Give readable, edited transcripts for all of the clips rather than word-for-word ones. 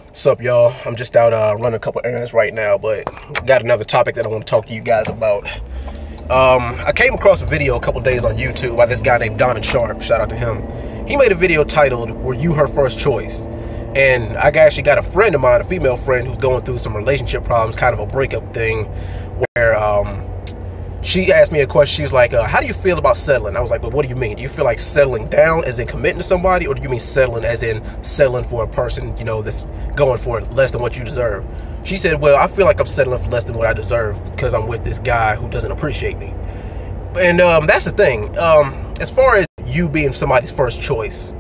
What's up, y'all? I'm just out running a couple errands right now, but got another topic that I want to talk to you guys about. I came across a video a couple days on YouTube by this guy named Donovan Sharpe. Shout out to him. He made a video titled, "Were You Her First Choice?" And I actually got a friend of mine, a female friend, who's going through some relationship problems, kind of a breakup thing, where she asked me a question. She was like, how do you feel about settling? I was like, well, what do you mean? Do you feel like settling down as in committing to somebody, or do you mean settling as in settling for a person, that's going for less than what you deserve? She said, well, I feel like I'm settling for less than what I deserve because I'm with this guy who doesn't appreciate me. And that's the thing. As far as you being somebody's first choice,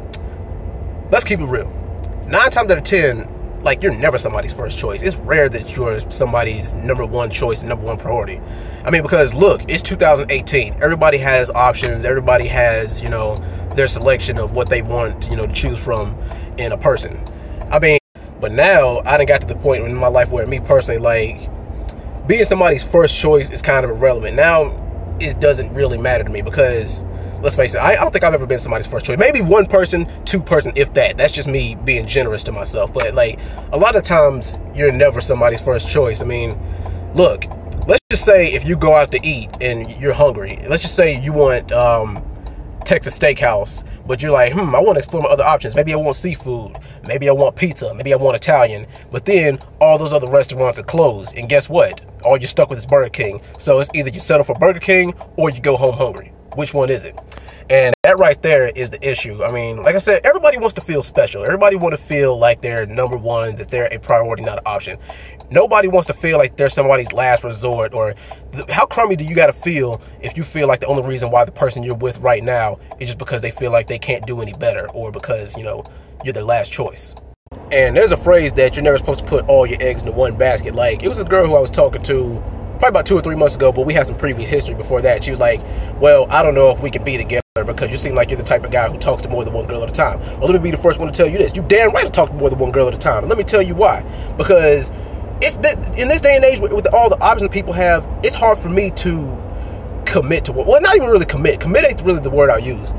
let's keep it real. 9 times out of 10, you're never somebody's first choice. It's rare that you're somebody's number one choice, number one priority. I mean, because look, it's 2018. Everybody has options. Everybody has, their selection of what they want, to choose from in a person. I mean, but now I done got to the point in my life where me personally, being somebody's first choice is kind of irrelevant. Now it doesn't really matter to me because, let's face it, I don't think I've ever been somebody's first choice. Maybe one person, two person, if that. That's just me being generous to myself. But a lot of times you're never somebody's first choice. I mean, look, let's just say if you go out to eat and you're hungry. Let's just say you want Texas Steakhouse, but you're like, I want to explore my other options. Maybe I want seafood. Maybe I want pizza. Maybe I want Italian. But then all those other restaurants are closed. And guess what? All you're stuck with is Burger King. So it's either you settle for Burger King or you go home hungry. Which one is it? And that right there is the issue. I mean, like I said, everybody wants to feel special. Everybody wants to feel like they're number one, that they're a priority, not an option. Nobody wants to feel like they're somebody's last resort. Or how crummy do you got to feel if you feel like the only reason why the person you're with right now is just because they feel like they can't do any better, or because, you're their last choice. And there's a phrase that you're never supposed to put all your eggs in one basket. It was a girl who I was talking to probably about 2 or 3 months ago, but we had some previous history before that. She was like, well, I don't know if we could be together because you seem like you're the type of guy who talks to more than one girl at a time. Well, let me be the first one to tell you this. You damn right to talk to more than one girl at a time. And let me tell you why. Because in this day and age, with all the options people have, it's hard for me to commit to well, not even really commit. Commit ain't really the word I use.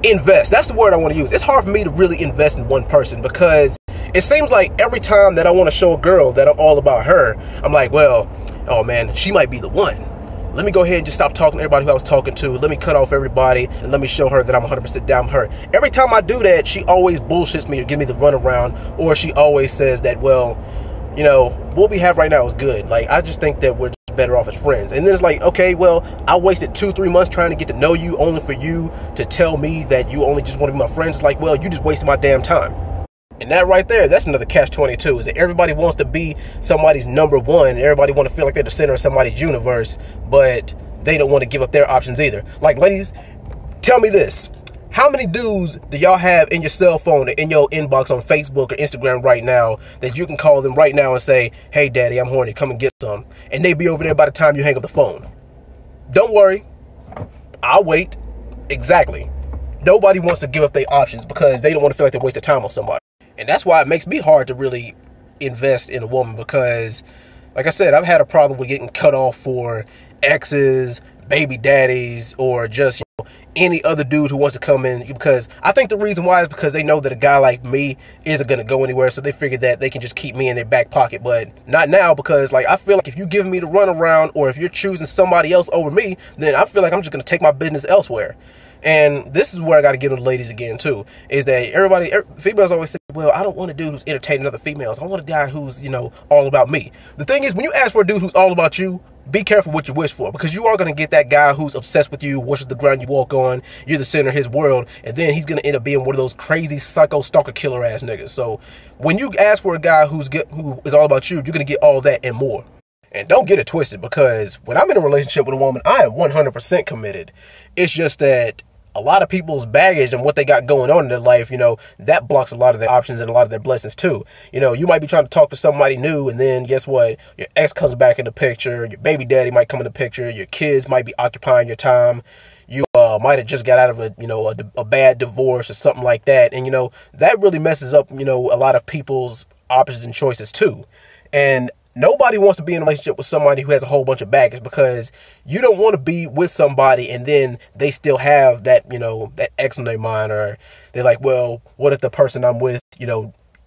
Invest. That's the word I want to use. It's hard for me to really invest in one person because it seems like every time that I want to show a girl that I'm all about her, I'm like, well, oh man, she might be the one. Let me go ahead and just stop talking to everybody who I was talking to. Let me cut off everybody and let me show her that I'm 100% down with her. Every time I do that, she always bullshits me or give me the runaround, or she always says that, well, what we have right now is good. I just think that we're just better off as friends. And then it's like, okay, well, I wasted 2-3 months trying to get to know you only for you to tell me that you only just want to be my friend. It's like, well, you just wasted my damn time. And that right there, that's another catch-22, is that everybody wants to be somebody's number one, and everybody want to feel like they're the center of somebody's universe, but they don't want to give up their options either. Ladies, tell me this. How many dudes do y'all have in your cell phone or in your inbox on Facebook or Instagram right now that you can call them right now and say, hey, daddy, I'm horny, come and get some, and they be over there by the time you hang up the phone? Don't worry. I'll wait. Exactly. Nobody wants to give up their options because they don't want to feel like they're wasting time on somebody. And that's why it makes me hard to really invest in a woman because, like I said, I've had a problem with getting cut off for exes, baby daddies, or just any other dude who wants to come in, because I think the reason why is because they know that a guy like me isn't going to go anywhere, so they figure that they can just keep me in their back pocket. But not now, because I feel like if you give me the runaround, or if you're choosing somebody else over me, then I feel like I'm just going to take my business elsewhere. And this is where I got to get on the ladies again too, is that females always say, well, I don't want a dude who's entertaining other females. I want a guy who's, all about me. The thing is, when you ask for a dude who's all about you, be careful what you wish for, because you are going to get that guy who's obsessed with you, worships the ground you walk on, you're the center of his world, and then he's going to end up being one of those crazy psycho stalker killer ass niggas. So when you ask for a guy who is all about you, you're going to get all that and more. And don't get it twisted, because when I'm in a relationship with a woman, I am 100% committed. It's just that a lot of people's baggage and what they got going on in their life, that blocks a lot of their options and a lot of their blessings too. You might be trying to talk to somebody new, and then guess what? Your ex comes back in the picture. Your baby daddy might come in the picture. Your kids might be occupying your time. You might have just got out of a bad divorce or something like that. And, that really messes up, a lot of people's options and choices too. And nobody wants to be in a relationship with somebody who has a whole bunch of baggage, because you don't want to be with somebody and then they still have that, that X on their mind, or they're like, well, what if the person I'm with,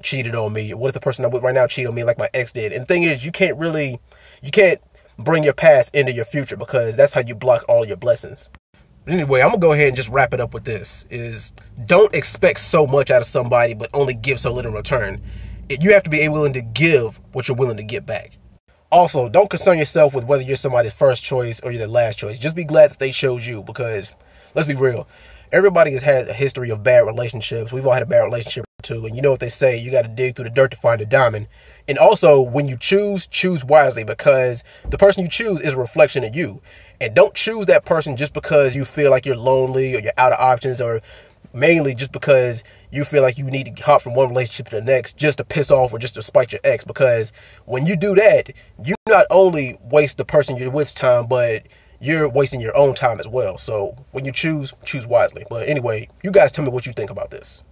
cheated on me? What if the person I'm with right now cheated on me like my ex did? And the thing is, you can't bring your past into your future, because that's how you block all your blessings. But anyway, I'm going to go ahead and just wrap it up with this, is don't expect so much out of somebody, but only give so little in return. You have to be willing to give what you're willing to get back. Also, don't concern yourself with whether you're somebody's first choice or you're their last choice. Just be glad that they chose you, because let's be real. Everybody has had a history of bad relationships. We've all had a bad relationship or two. And you know what they say, you got to dig through the dirt to find a diamond. And also, when you choose wisely, because the person you choose is a reflection of you. And don't choose that person just because you feel like you're lonely or you're out of options, or mainly just because you feel like you need to hop from one relationship to the next just to piss off or just to spite your ex. Because when you do that, you not only waste the person you're with's time, but you're wasting your own time as well. So when you choose wisely. But anyway, you guys tell me what you think about this.